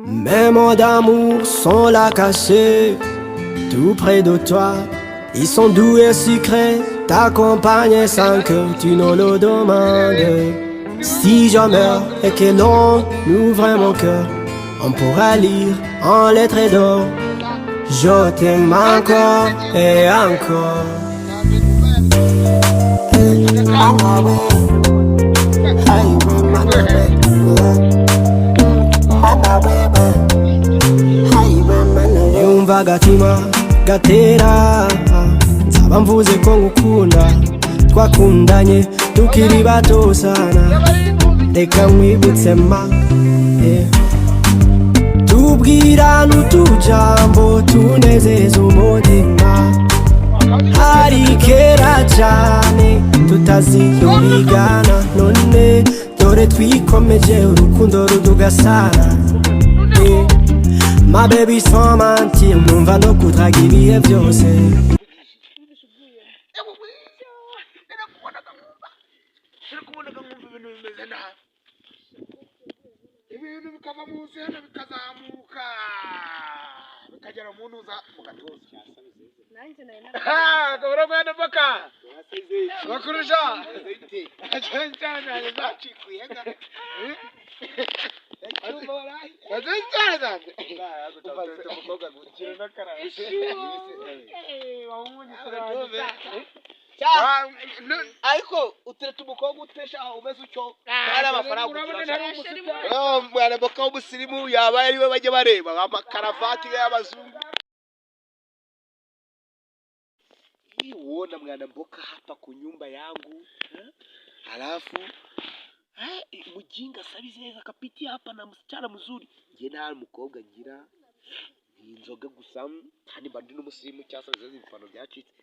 Mes mots d'amour sont là cachés, tout près de toi. Ils sont doux et sucrés, t'accompagnent sans que tu ne le demandes. Si je meurs et que l'on ouvre mon cœur, on pourra lire en lettres d'or. Je t'aime encore et encore. Yumva agatima gatera, nsaba mvuze ko ngukunda. Twakundanye tukiri bato sana, reka nkwibutse ma tubwirana utujambo tunezeza umutima. Hari kera cyane tutaziyumvigana, none dore twikomeje urukundo rudugasana. Ma baby sans mentir, numva no kudraga ibihe byose. ibintu bikava munsi hano bikazamuka bikagera mu ntuza mu gatuza. Nanjye nayo nakabura mwene baka bakurusha cyane zacikuye ga ariko uteretse umukobwa utesha umeze ucyo hari amafaranga mwana boka w'umusirimu yabaye ariwe bajya bareba amakaravati y'abazungu. Uona mwana mboka hapa kunyumba yangu halafu mujinga Sabizeze akapitia hapa na msichana mzuri. Je, nta mukobwa ngira ni inzoga gusa kandi bandi n'umusirimu cyangwa Sabizeze ibipano byacitse.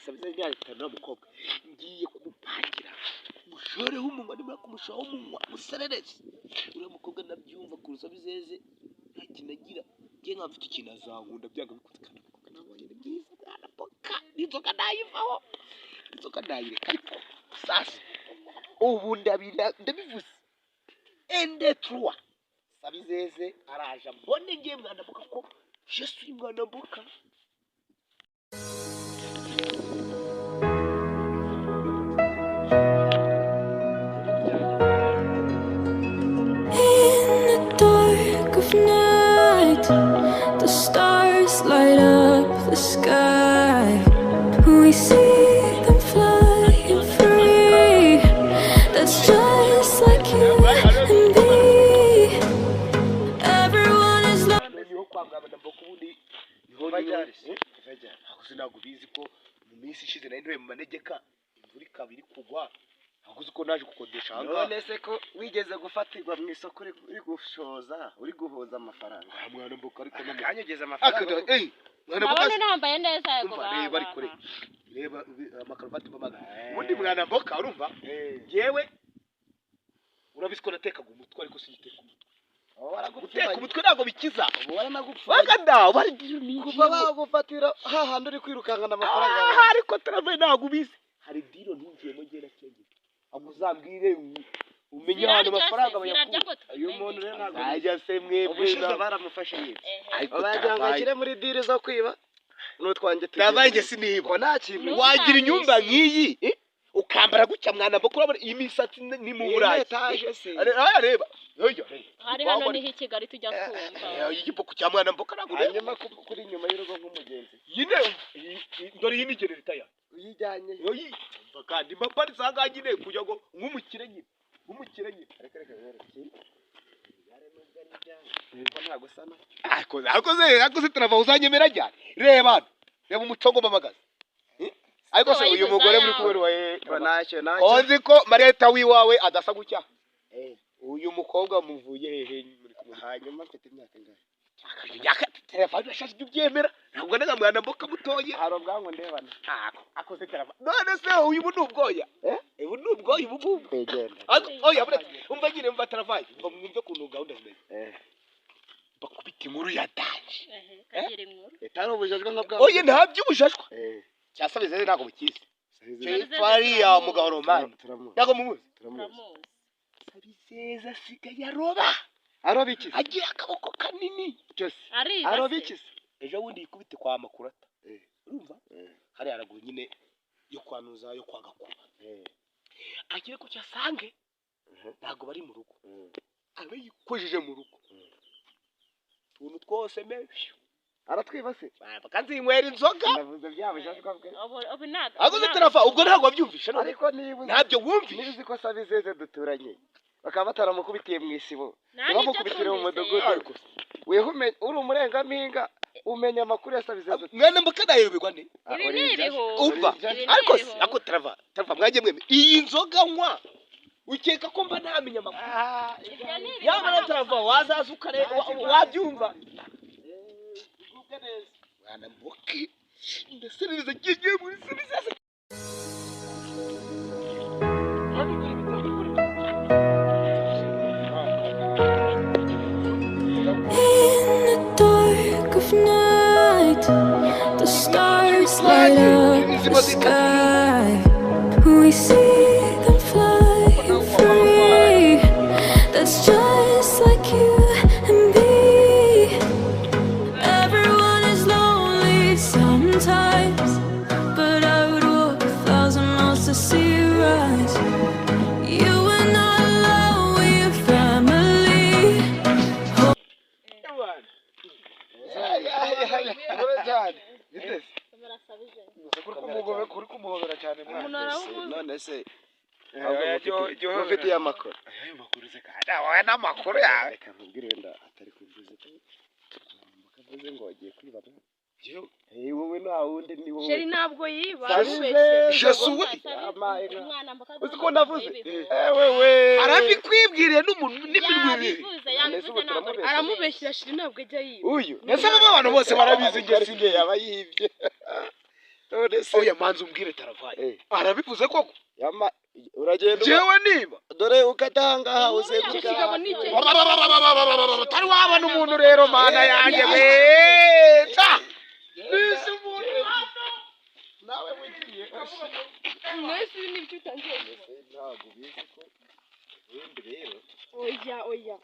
Sabizeze yari mukobwa ngiye kumupangira mushore h'umunwa nimara kumushaho umunwa muserereze. Uriya mukobwa nabyumva kuri Sabizeze ntakinagira je nkafite ikintu azankunda byanga bikutikana nabonye ni byiza arapoka inzoga nayivaho inzoga nayireka. Ariko sasa ubu ndabivuze ende trois Sabizeze araje mbone ngiye mwana mboka ko je suis mwana mboka. Night, the stars light up the sky. We see them flying free. That's just like you and me. Everyone is sinagubizi ko mu minsi ishize nari mu manegeka imvura kabiri kugwa. Aguze ko naje gukodesha hanga. None se ko wigeze gufatirwa mu isoko uri gushoza uri guhoza amafaranga. Mwana mboka ariko kanyogeza amafaranga. Mwana mboka nambaye neza yego baba. Bari kure. Reba amakaruvati mamaga. Undi mwana mboka urumva? Yewe urabisiko natekaga umutwe ariko siniteka umutwe. Waraguteka umutwe nago bikiza. Waranagupfa. Baganda bari kuva bagufatira hahandi uri kwirukangana amafaranga. Ariko trave nago bize. Hari diro ntingiye gera cyenge. Amuzambwire umenye hano amafaranga bayakura. Uyu muntu rero ntago ajya se mwebwe baramufashe yese. Abajya ngo akire muri dire zo kwiba. N'utwanjye tabange sinibo nta kintu wagira inyumba nkiyi ukambara gucya mwana mbo kurabona imisatsi ni mu burayi. Reba hari hano ni hi Kigali tujya kumva igipo cya mwana mbo karago hanyuma kuri nyuma y'urugo nk'umugenzi yine ndori yini generita uyijyanye kandi mapari sanga nyine kujya ngo nk'umukire nyine reka ntago sana akoze turava uzanyemera cyane. Reba umucongo mamagaza ariko se uyu mugore muri kubera waye nacyo onzi ko Mareta wiwawe adasa gucya uyu mukobwa muvuye hehe muri kumwe. Hanyuma mfite imyaka ingahe yaka telefone yashaje byemera ntabwo naga mwana mboka mutoye hari ubwango ndebana akoze telefone none se uyu bunubwoya ubu nubwoya ubu kwegenda oya bure umva nyine mva telefone mwumve kuntu gahunda zimeze bakubita inkuru ya daje kagira inkuru etano ubujajwe nka bwa oya nta by'ubujajwa cyasabize ntago bukize fari ya mugabo romani ntago mumuzi turamuzi sabizeza sigaye aroba arobiki agira akaboko kanini cyose ari arobiki ejo wundi yikubite kwa makurata urumva hari araguru nyine yo kwanuza yo kwagakuba agiye ku cyasange ntago bari mu rugo abe yikojeje mu rugo tuntu twose mesho aratwibase bakanzinywera inzoga navuze byabujajwa bwe ubu ntago aguze terafa ubwo ntago wabyumvisha none ariko niba ntabyo wumvisha nizi ko sabizeze duturanye bakaba bataramukubitiye mu isibo Nanjye bamukubitire mu mudugudu weho uri umurengampinga umenya amakuru ya sabizeze mwana mboka nayoberwa nde ibi ni ibihu umva ariko ako terafa mwajye mweme iyi nzoga nywa ukeka ko mba ntamenya amakuru yaba terafa wazaza ukareba wabyumva mwana mboka ndaserereza kigiye muri sabizeze Night, the stars light up the sky. We see them flying free. That's just like you and me. Everyone is lonely sometimes, but I would walk 1,000 miles to see you rise. You are not alone, we're family. kuri kumuhobera cyane none se ufite amakuru amakuru se kada wowe n'amakuru yawe reka nkubwire wenda atari kuvuze kavuze ngo agiye kwiba wowe nta wundi ni wowe sheri ntabwo yiba jesuwe umwana mboka uzi ko navuze wewe arabikwibwiriye n'umuntu n'iminwa ibiri aramubeshyira sheri ntabwo ajya yiba uyu ese abo abantu bose barabizi ngese yaba yibye none se oya manzi umbwire taravaye arabivuze koko uragenda jewe niba dore ukatanga uze kigabo ni cyo tari wabona umuntu rero mana yanjye weta nisi umuntu nawe wigiye mwese ibi nibyo utangiye ntabwo bizi ko wende rero oya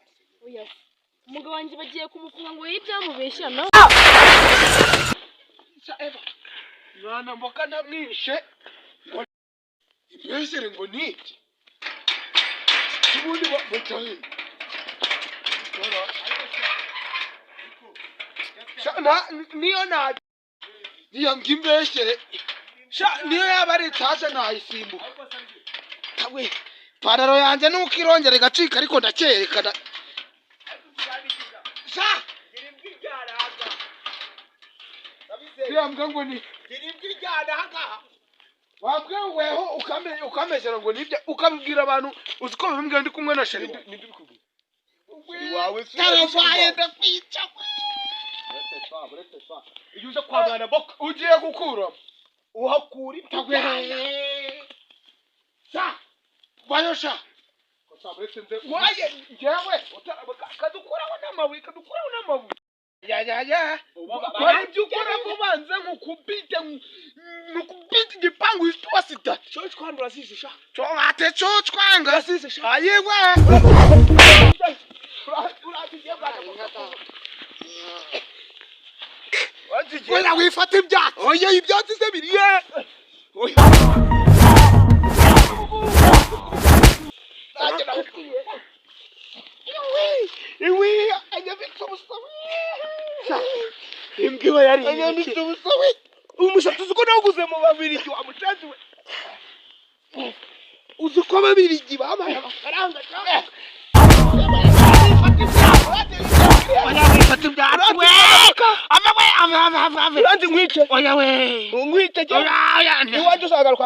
umugabo wanjye bagiye kumufunga ngo yibyamubeshya no mwana mboka namwishe ibesere ngo niki ubundi bamucaye niyo nabi niyo ngimbeshere niyo yaba ari itaje nayisimbuka tawe pararo yanjye nuko irongera igacika ariko ndacyerekana yambwa ngo ni iribwi ryana hanga wambwa weho ukamesera ngo nibyo ukabwira abantu uziko bimbwa ndi kumwe na sheri nibyo bikubwira wawe tarafaye ndakwica uje kwa mwana boka ugiye gukura uhakura itagwe sa bayosha kosabretse nze waye ngewe kadukuraho n'amabuye ya wari byukora mubanze nkukubite igipangu isitwasita cyo twandura sisha cyo ngate cyo twanga sisha ayewe wenda wifata ibyatsi oya ibyatsi se biriye iwi anyabitse ubusabe imbwa yari anyabitse ubusabe umushatsi uko naguze mu babirigi wa mucazi we uzi ko ababirigi babaye amafaranga fata ibyatsi we ave nkwice oya we nkwice iwanjye uzagaruka